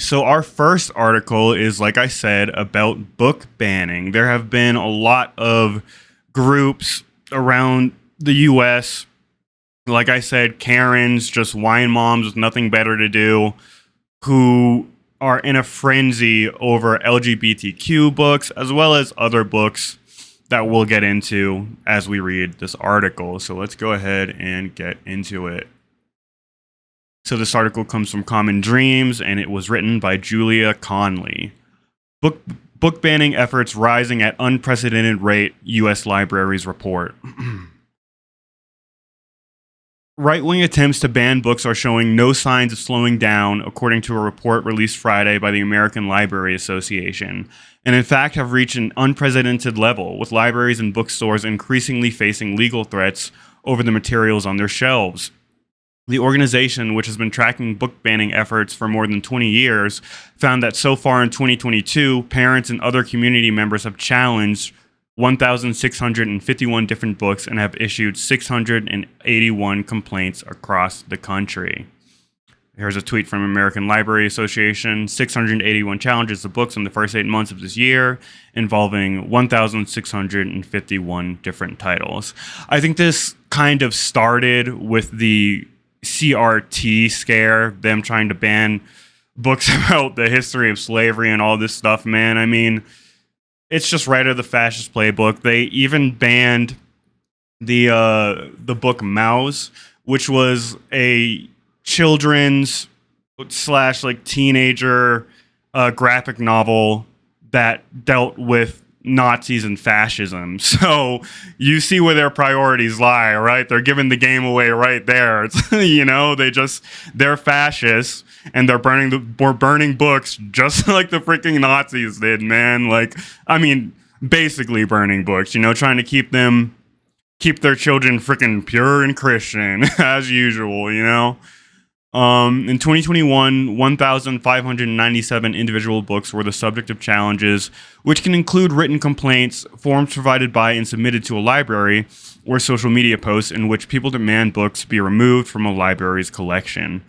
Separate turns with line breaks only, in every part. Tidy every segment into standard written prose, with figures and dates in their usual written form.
So our first article is, like I said, about book banning. There have been a lot of groups around the U.S., like I said, Karens, just wine moms with nothing better to do, who are in a frenzy over LGBTQ books, as well as other books that we'll get into as we read this article. So let's go ahead and get into it. So this article comes from Common Dreams, and it was written by Julia Conley. Book banning efforts rising at unprecedented rate, U.S. libraries report. Right-wing attempts to ban books are showing no signs of slowing down, according to a report released Friday by the American Library Association, and in fact have reached an unprecedented level, with libraries and bookstores increasingly facing legal threats over the materials on their shelves. The organization, which has been tracking book banning efforts for more than 20 years, found that so far in 2022, parents and other community members have challenged 1,651 different books and have issued 681 complaints across the country. Here's a tweet from American Library Association. 681 challenges to books in the first 8 months of this year, involving 1,651 different titles. I think this kind of started with the CRT scare, them trying to ban books about the history of slavery and all this stuff, man. I mean, it's just right out of the fascist playbook. They even banned the book Mouse, which was a children's / like teenager graphic novel that dealt with Nazis and fascism. So you see where their priorities lie, right? They're giving the game away right there. It's, they're fascists and they're burning books just like the freaking Nazis did, man. Like, I mean, basically burning books, trying to keep their children freaking pure and Christian as usual, In 2021, 1,597 individual books were the subject of challenges, which can include written complaints, forms provided by and submitted to a library, or social media posts in which people demand books be removed from a library's collection.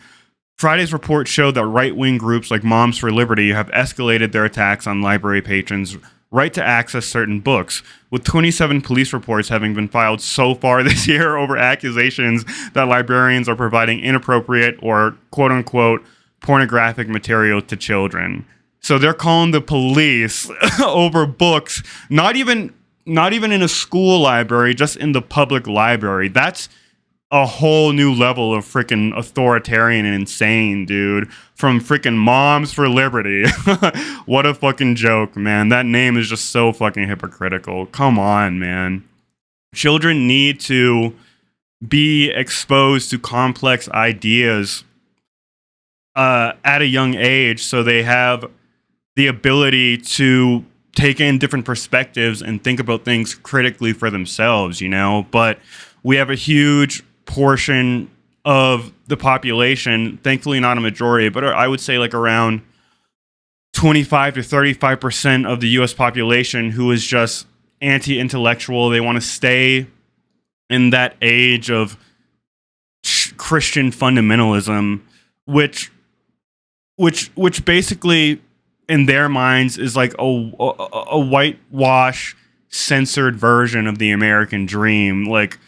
Friday's report showed that right-wing groups like Moms for Liberty have escalated their attacks on library patrons' right to access certain books, with 27 police reports having been filed so far this year over accusations that librarians are providing inappropriate or quote-unquote pornographic material to children. So they're calling the police over books, not even in a school library, just in the public library. That's a whole new level of freaking authoritarian and insane, dude. From freaking Moms for Liberty. What a fucking joke, man. That name is just so fucking hypocritical. Come on, man. Children need to be exposed to complex ideas at a young age so they have the ability to take in different perspectives and think about things critically for themselves, But we have a huge portion of the population, thankfully not a majority, but I would say like around 25 to 35% of the US population who is just anti-intellectual. They want to stay in that age of Christian fundamentalism, which basically in their minds is like a whitewash censored version of the American dream. Like,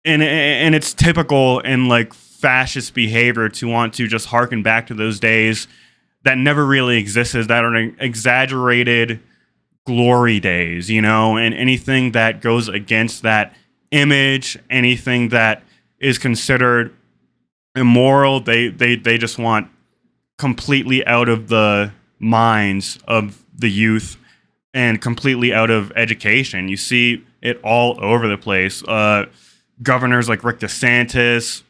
and it's typical in like fascist behavior to want to just harken back to those days that never really existed, that are exaggerated glory days, and anything that goes against that image, anything that is considered immoral, they just want completely out of the minds of the youth and completely out of education. You see it all over the place. Governors like Rick DeSantis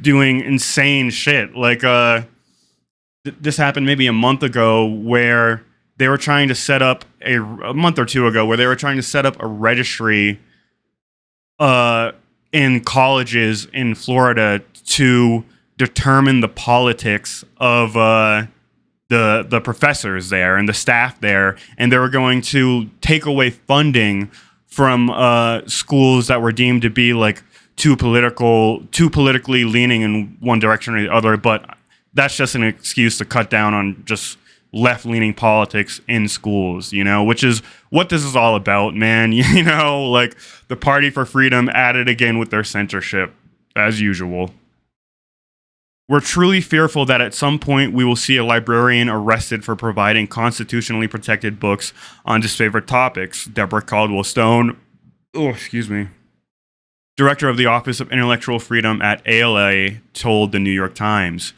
doing insane shit. Like, this happened maybe a month ago where they were trying to set up a month or two ago where they were trying to set up a registry in colleges in Florida to determine the politics of the professors there and the staff there, and they were going to take away funding from schools that were deemed to be like too politically leaning in one direction or the other, but that's just an excuse to cut down on just left-leaning politics in schools, which is what this is all about, man. Like the Party for Freedom at it again with their censorship, as usual. We're truly fearful that at some point we will see a librarian arrested for providing constitutionally protected books on disfavored topics. Deborah Caldwell Stone, director of the Office of Intellectual Freedom at ALA, told the New York Times.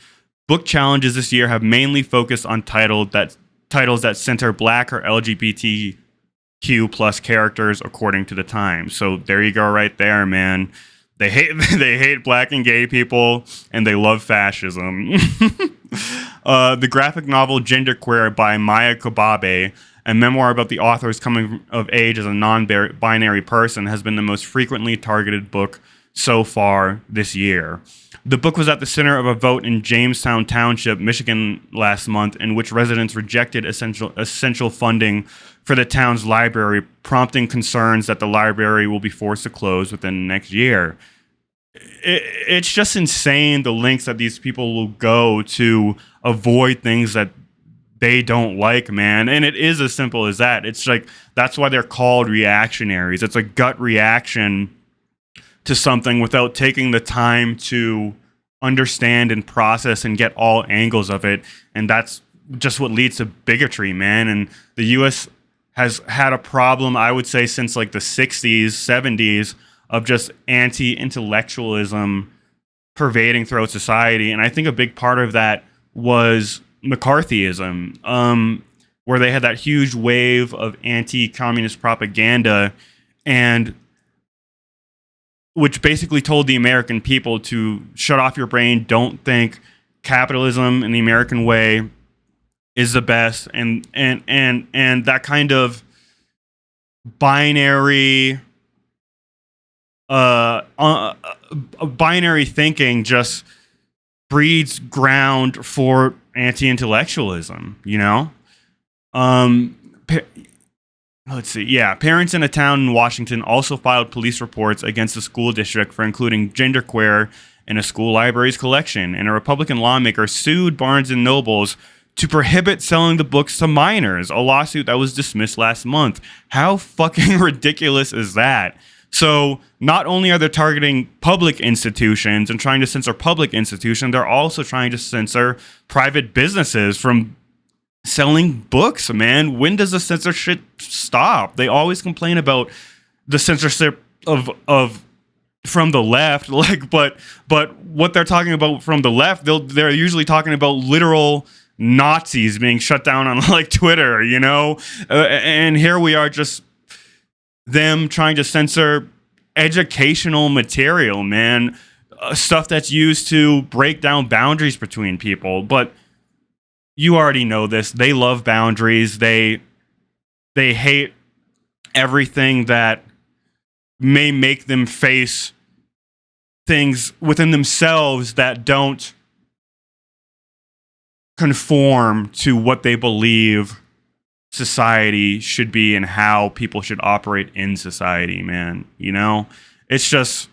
Book challenges this year have mainly focused on titles that center Black or LGBTQ plus characters, according to the Times. So there you go, right there, man. They hate Black and gay people, and they love fascism. The graphic novel Genderqueer by Maya Kobabe, a memoir about the author's coming of age as a non-binary person, has been the most frequently targeted book so far this year. The book was at the center of a vote in Jamestown Township, Michigan last month, in which residents rejected essential funding for the town's library, prompting concerns that the library will be forced to close within the next year. It's just insane the lengths that these people will go to avoid things that they don't like, man. And it is as simple as that. It's like, that's why they're called reactionaries. It's a gut reaction to something without taking the time to understand and process and get all angles of it. And that's just what leads to bigotry, man. And the U.S. has had a problem, I would say, since like the 60s, 70s, of just anti-intellectualism pervading throughout society. And I think a big part of that was McCarthyism, where they had that huge wave of anti-communist propaganda, and which basically told the American people to shut off your brain, don't think capitalism in the American way is the best, and that kind of binary binary thinking just breeds ground for anti-intellectualism, Let's see. Yeah, parents in a town in Washington also filed police reports against the school district for including Genderqueer in a school library's collection, and a Republican lawmaker sued Barnes & Nobles to prohibit selling the books to minors, a lawsuit that was dismissed last month. How fucking ridiculous is that? So not only are they targeting public institutions and trying to censor public institutions, they're also trying to censor private businesses from selling books, man. When does the censorship stop? They always complain about the censorship of from the left, but what they're talking about from the left, they're usually talking about literal Nazis being shut down on like Twitter, and here we are, just them trying to censor educational material, man, stuff that's used to break down boundaries between people. But you already know this. They love boundaries. They hate everything that may make them face things within themselves that don't conform to what they believe society should be and how people should operate in society, man. It's just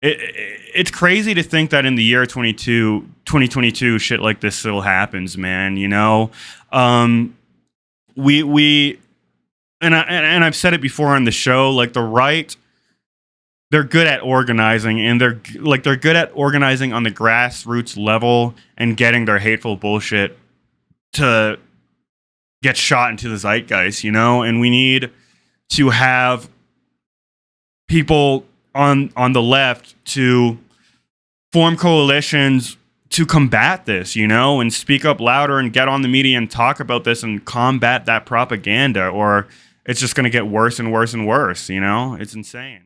it's crazy to think that in the year 2022 shit like this still happens, man. We and I've said it before on the show, like the right, they're good at organizing, and they're good at organizing on the grassroots level and getting their hateful bullshit to get shot into the zeitgeist, and we need to have people on the left to form coalitions to combat this, and speak up louder and get on the media and talk about this and combat that propaganda, or it's just going to get worse and worse and worse, It's insane.